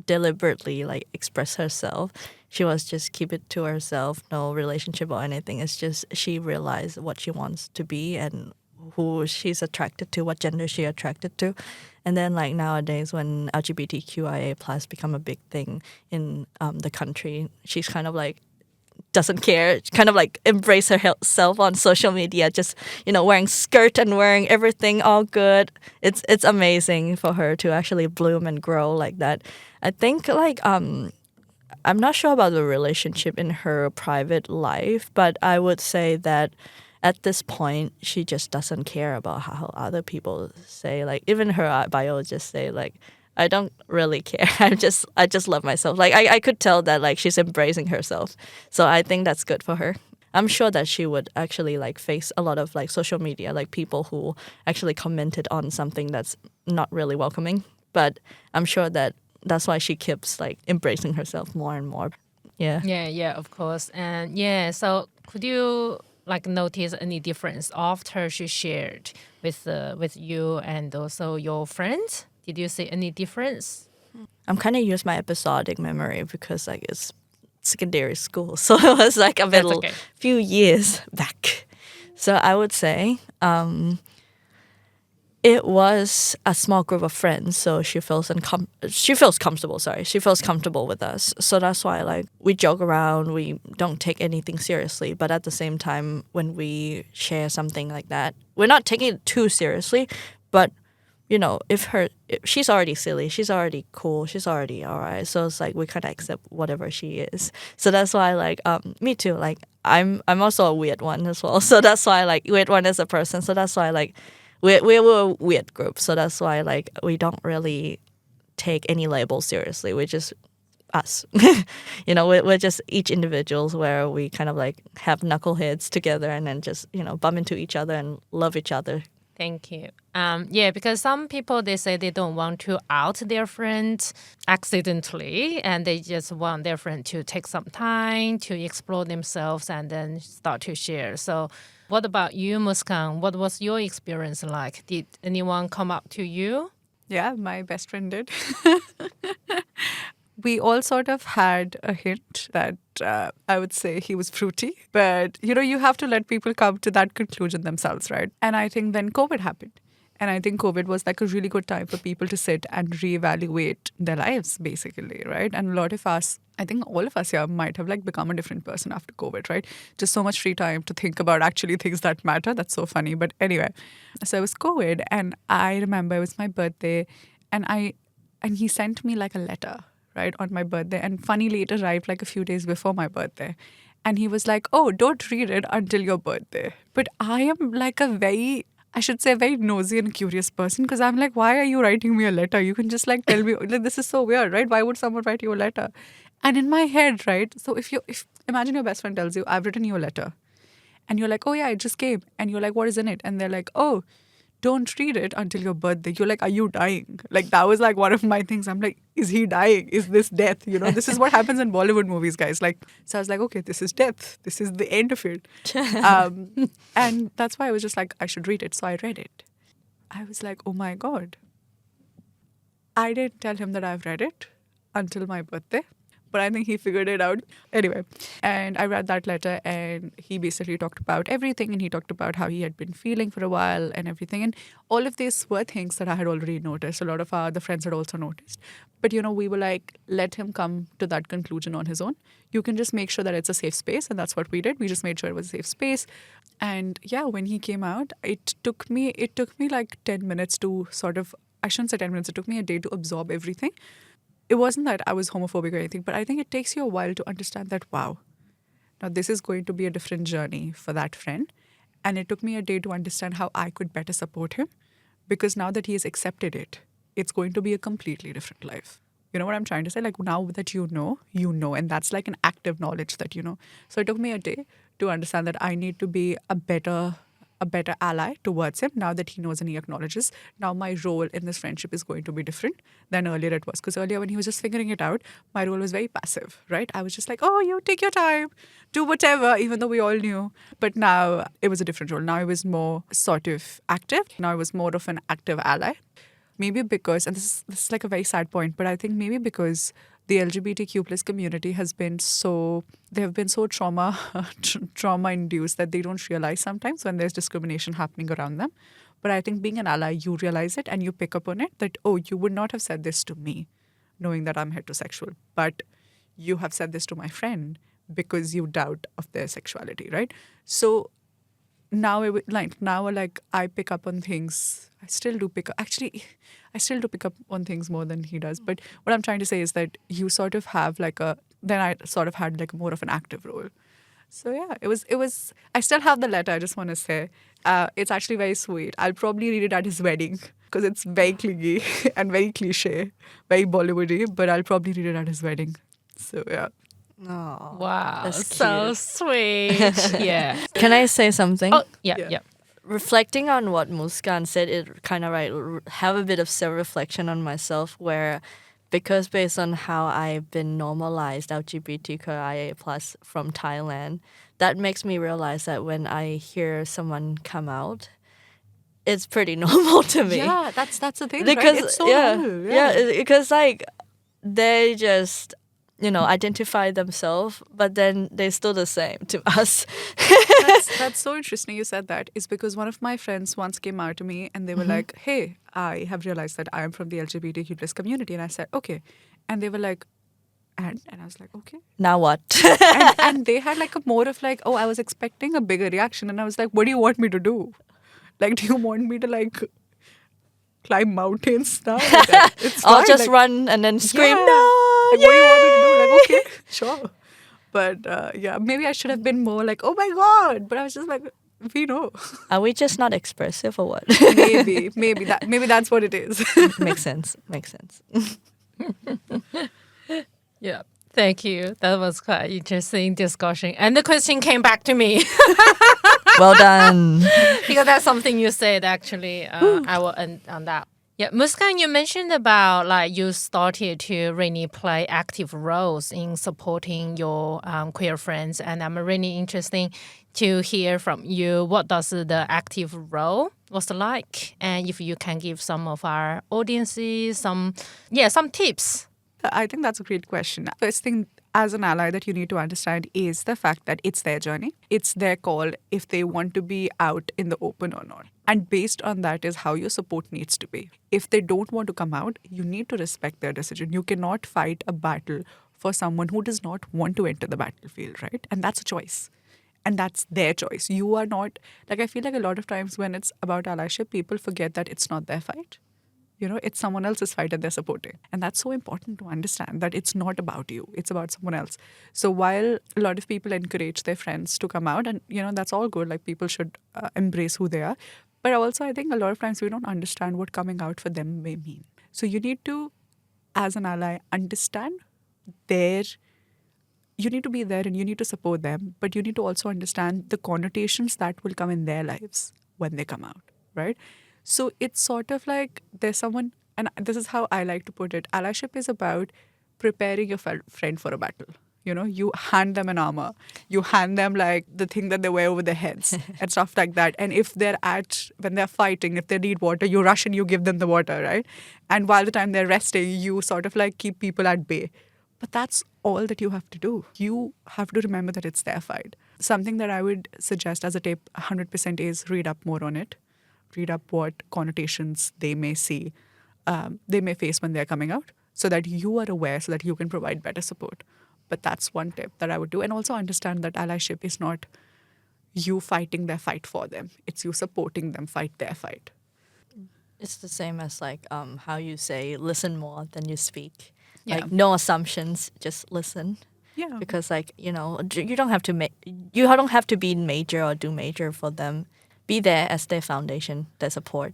Speaker 3: deliberately like express herself, she was just keep it to herself, no relationship or anything. It's just she realized what she wants to be and who she's attracted to, what gender she attracted to. And then like nowadays when LGBTQIA plus become a big thing in the country, she's kind of like doesn't care, kind of like embrace herself on social media, just, you know, wearing skirt and wearing everything all good. It's amazing for her to actually bloom and grow like that. I think like I'm not sure about the relationship in her private life, but I would say that at this point, she just doesn't care about how other people say. Like even her bio just say like, I don't really care. I just love myself. Like I could tell that like she's embracing herself. So I think that's good for her. I'm sure that she would actually like face a lot of like social media, like people who actually commented on something that's not really welcoming. But I'm sure that that's why she keeps like embracing herself more and more. Yeah.
Speaker 1: Yeah, of course. And so could you like notice any difference after she shared with you and also your friends? Did you see any difference?
Speaker 3: I'm kind of use my episodic memory because like it's secondary school, so it was like a few years back. So I would say it was a small group of friends, so she feels comfortable. Sorry, she feels comfortable with us. So that's why like we joke around, we don't take anything seriously. But at the same time, when we share something like that, we're not taking it too seriously. But you know, if she's already silly, she's already cool, she's already alright. So it's like we kind of accept whatever she is. So that's why like me too. Like I'm also a weird one as well. So that's why like weird one as a person. So that's why like. We're a weird group, so that's why like we don't really take any labels seriously. We're just us, you know. We're just each individuals where we kind of like have knuckleheads together and then just, you know, bump into each other and love each other.
Speaker 1: Thank you. Because some people, they say they don't want to out their friends accidentally, and they just want their friend to take some time to explore themselves and then start to share. So What about you, Muskaan? What was your experience like? Did anyone come up to you?
Speaker 2: Yeah, my best friend did. We all sort of had a hint that I would say he was fruity. But, you have to let people come to that conclusion themselves, right? And I think then COVID happened. And I think COVID was like a really good time for people to sit and reevaluate their lives, basically, right? And a lot of us, I think all of us here might have like become a different person after COVID, right? Just so much free time to think about actually things that matter. That's so funny. But anyway, so it was COVID, and I remember it was my birthday, and he sent me like a letter, right, on my birthday. And funnily, it arrived like a few days before my birthday. And he was like, oh, don't read it until your birthday. But I am like a very nosy and curious person, because I'm like, why are you writing me a letter? You can just like tell me, like, this is so weird, right? Why would someone write you a letter? And in my head, right? So if imagine your best friend tells you, I've written you a letter. And you're like, oh yeah, it just came. And you're like, what is in it? And they're like, oh, don't read it until your birthday. You're like, are you dying? Like, that was like one of my things. I'm like, is he dying? Is this death? This is what happens in Bollywood movies, guys. Like, so I was like, okay, this is death. This is the end of it. And that's why I was just like, I should read it. So I read it. I was like, oh my God. I didn't tell him that I've read it until my birthday. But I think he figured it out. Anyway, and I read that letter, and he basically talked about everything, and he talked about how he had been feeling for a while and everything. And all of these were things that I had already noticed. A lot of our other friends had also noticed. But, we were like, let him come to that conclusion on his own. You can just make sure that it's a safe space. And that's what we did. We just made sure it was a safe space. And yeah, when he came out, it took me like 10 minutes to sort of, I shouldn't say 10 minutes, it took me a day to absorb everything. It wasn't that I was homophobic or anything, but I think it takes you a while to understand that, wow, now this is going to be a different journey for that friend. And it took me a day to understand how I could better support him, because now that he has accepted it, it's going to be a completely different life. You know what I'm trying to say? Like, now that you know, and that's like an active knowledge that you know. So it took me a day to understand that I need to be a better ally towards him now that he knows and he acknowledges. Now my role in this friendship is going to be different than earlier it was. Because earlier when he was just figuring it out, my role was very passive, right? I was just like, oh, you take your time, do whatever, even though we all knew. But now it was a different role. Now it was more sort of active. Now it was more of an active ally. Maybe because, and this is like a very sad point, but I think maybe because the LGBTQ plus community has been they have been so trauma induced that they don't realize sometimes when there's discrimination happening around them. But I think being an ally, you realize it and you pick up on it that, oh, you would not have said this to me knowing that I'm heterosexual, but you have said this to my friend because you doubt of their sexuality, right? So now I pick up on things. I still do pick up on things more than he does. But what I'm trying to say is that you sort of have then I sort of had like more of an active role. So yeah, it was, I still have the letter, I just want to say. It's actually very sweet. I'll probably read it at his wedding because it's very clingy and very cliche, very Bollywoody, but I'll probably read it at his wedding. So yeah.
Speaker 3: Oh,
Speaker 1: Wow,
Speaker 3: that's
Speaker 1: so
Speaker 3: cute.
Speaker 1: sweet. Yeah.
Speaker 3: Can I say something?
Speaker 1: Oh, yeah.
Speaker 3: Reflecting on what Muskaan said, it kind of have a bit of self-reflection on myself where, because based on how I've been normalized LGBTQIA plus from Thailand, that makes me realize that when I hear someone come out, it's pretty normal to me.
Speaker 2: Yeah, that's the thing,
Speaker 3: Because,
Speaker 2: right? It's so
Speaker 3: yeah,
Speaker 2: normal.
Speaker 3: yeah, because like they just, identify themselves, but then they're still the same to us.
Speaker 2: That's so interesting you said that. It's because one of my friends once came out to me and they were like, hey, I have realized that I am from the LGBTQ plus community. And I said, okay. And they were like, and I was like, okay.
Speaker 3: Now what?
Speaker 2: and they had like a more of like, oh, I was expecting a bigger reaction. And I was like, what do you want me to do? Like, do you want me to like climb mountains now? Like, it's
Speaker 3: I'll
Speaker 2: fine.
Speaker 3: just
Speaker 2: like,
Speaker 3: run and then scream,
Speaker 2: yeah.
Speaker 3: no!
Speaker 2: Like, what do you want me to do? Like, okay, sure. But yeah, maybe I should have been more like, oh my God. But I was just like, we know.
Speaker 3: Are we just not expressive or what?
Speaker 2: maybe that's what it is.
Speaker 3: Makes sense.
Speaker 1: Yeah. Thank you. That was quite interesting discussion. And the question came back to me.
Speaker 3: Well done.
Speaker 1: Because that's something you said, actually. I will end on that. Yeah, Muskaan, you mentioned about like you started to really play active roles in supporting your queer friends, and I'm really interested to hear from you what does the active role was like, and if you can give some of our audiences some tips.
Speaker 2: I think that's a great question. First thing, as an ally, that you need to understand is the fact that it's their journey. It's their call if they want to be out in the open or not. And based on that is how your support needs to be. If they don't want to come out, you need to respect their decision. You cannot fight a battle for someone who does not want to enter the battlefield, right? And that's a choice. And that's their choice. You are not, like, I feel like a lot of times when it's about allyship, people forget that it's not their fight. It's someone else's fight that they're supporting. And that's so important to understand that it's not about you, it's about someone else. So while a lot of people encourage their friends to come out, and, that's all good, like people should embrace who they are. But also, I think a lot of times we don't understand what coming out for them may mean. So you need to, as an ally, understand you need to be there and you need to support them, but you need to also understand the connotations that will come in their lives when they come out, right? So it's sort of like there's someone, and this is how I like to put it, allyship is about preparing your friend for a battle. You hand them an armor, you hand them like the thing that they wear over their heads and stuff like that. And if when they're fighting, if they need water, you rush and you give them the water, right? And while the time they're resting, you sort of like keep people at bay. But that's all that you have to do. You have to remember that it's their fight. Something that I would suggest as a tip 100% is read up more on it. Read up what connotations they may see, they may face when they're coming out, so that you are aware, so that you can provide better support. But that's one tip that I would do. And also understand that allyship is not you fighting their fight for them. It's you supporting them fight their fight.
Speaker 3: It's the same as like how you say listen more than you speak.
Speaker 2: Yeah.
Speaker 3: Like no assumptions, just listen.
Speaker 2: Yeah.
Speaker 3: Because like you don't have to be major or do major for them. Be there as their foundation, their support.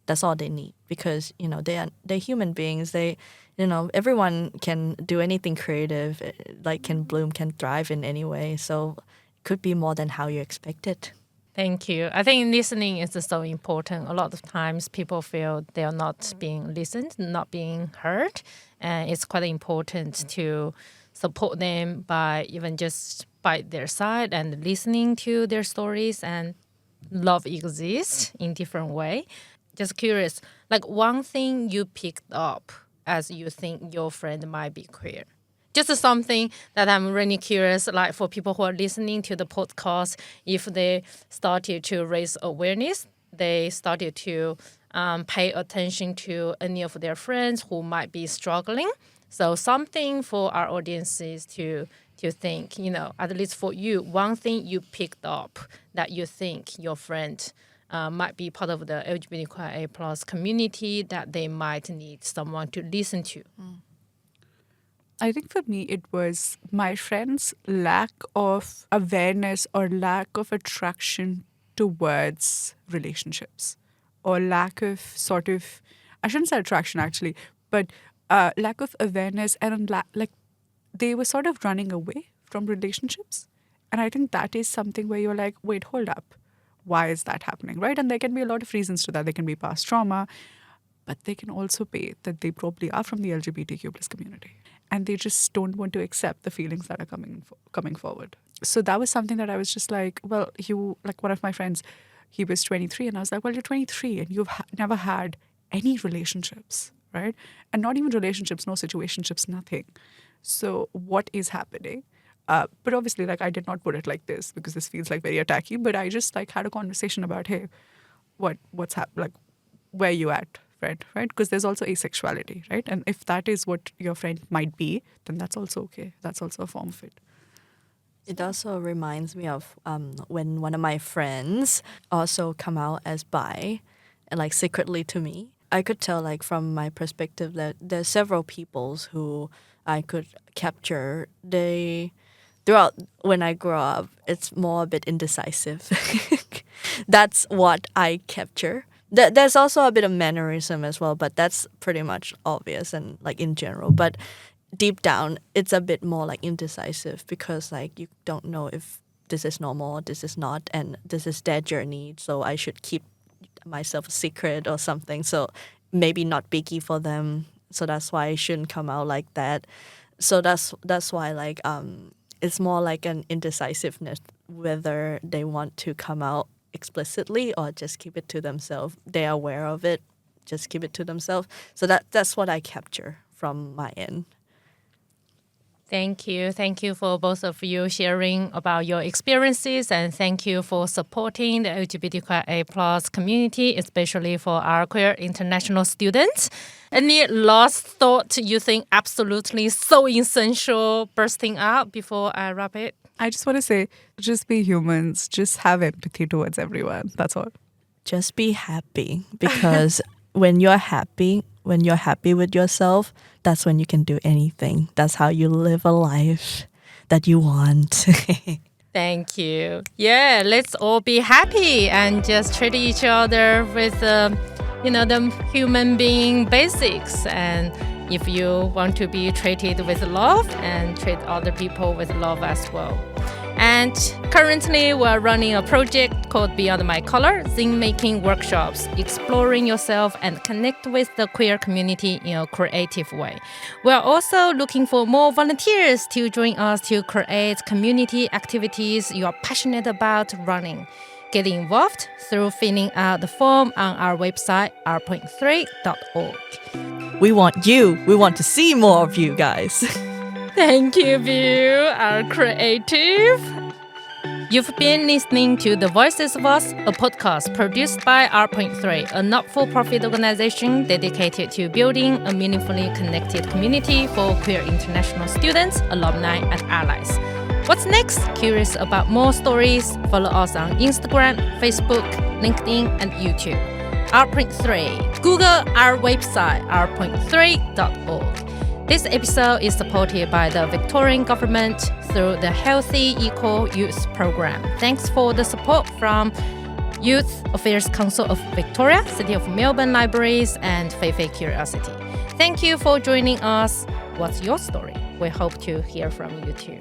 Speaker 3: That's all they need because they're human beings. They everyone can do anything creative, like can bloom, can thrive in any way. So it could be more than how you expect it.
Speaker 1: Thank you. I think listening is so important. A lot of times people feel they are not being listened, not being heard. And it's quite important to support them by even just by their side and listening to their stories. And love exists in different way. Just curious, like one thing you picked up as you think your friend might be queer. Just something that I'm really curious, like for people who are listening to the podcast, if they started to raise awareness, they started to pay attention to any of their friends who might be struggling. So something for our audiences to think, at least for you, one thing you picked up that you think your friend might be part of the LGBTQIA plus community that they might need someone to listen to.
Speaker 2: I think for me, it was my friend's lack of awareness or lack of attraction towards relationships, or lack of sort of, I shouldn't say attraction actually, but lack of awareness, and like they were sort of running away from relationships. And I think that is something where you're like, wait, hold up. Why is that happening, right? And there can be a lot of reasons to that. There can be past trauma, but they can also be that they probably are from the LGBTQ plus community. And they just don't want to accept the feelings that are coming forward. So that was something that I was just like, well, like one of my friends, he was 23, and I was like, well, you're 23 and you've never had any relationships, right? And not even relationships, no situationships, nothing. So what is happening? But obviously, like I did not put it like this because this feels like very attacky. But I just like had a conversation about, hey, what's happening? Like, where you at? Right? Because there's also asexuality, right? And if that is what your friend might be, then that's also okay. That's also a form of it.
Speaker 3: It also reminds me of when one of my friends also come out as bi, and like secretly to me. I could tell like from my perspective that there's several peoples who I could capture. Throughout when I grow up, it's more a bit indecisive. That's what I capture. There's also a bit of mannerism as well, but that's pretty much obvious and like in general. But deep down, it's a bit more like indecisive because like you don't know if this is normal or this is not, and this is their journey. So I should keep myself a secret or something. So maybe not biggie for them. So that's why it shouldn't come out like that. So that's why like it's more like an indecisiveness whether they want to come out explicitly or just keep it to themselves. They are aware of it, just keep it to themselves. So that's what I capture from my end.
Speaker 1: Thank you. Thank you for both of you sharing about your experiences, and thank you for supporting the LGBTQIA plus community, especially for our queer international students. Any last thought you think absolutely so essential bursting out before I wrap it?
Speaker 2: I just want to say, just be humans. Just have empathy towards everyone. That's all.
Speaker 3: Just be happy, because when you're happy with yourself, that's when you can do anything. That's how you live a life that you want.
Speaker 1: Thank you. Yeah, let's all be happy and just treat each other with, the human being basics. And if you want to be treated with love, and treat other people with love as well. And currently, we're running a project called Beyond My Color, zine making workshops, exploring yourself and connect with the queer community in a creative way. We're also looking for more volunteers to join us to create community activities you are passionate about running. Get involved through filling out the form on our website, r.3.org.
Speaker 3: We want you. We want to see more of you guys.
Speaker 1: Thank you, VOU, our creative. You've been listening to The Voices of Us, a podcast produced by R.3, a not-for-profit organization dedicated to building a meaningfully connected community for queer international students, alumni, and allies. What's next? Curious about more stories? Follow us on Instagram, Facebook, LinkedIn, and YouTube. R.3. Google our website, r.3.org. This episode is supported by the Victorian government through the Healthy Equal Youth Program. Thanks for the support from Youth Affairs Council of Victoria, City of Melbourne Libraries, and Feifei Curiosity. Thank you for joining us. What's your story? We hope to hear from you too.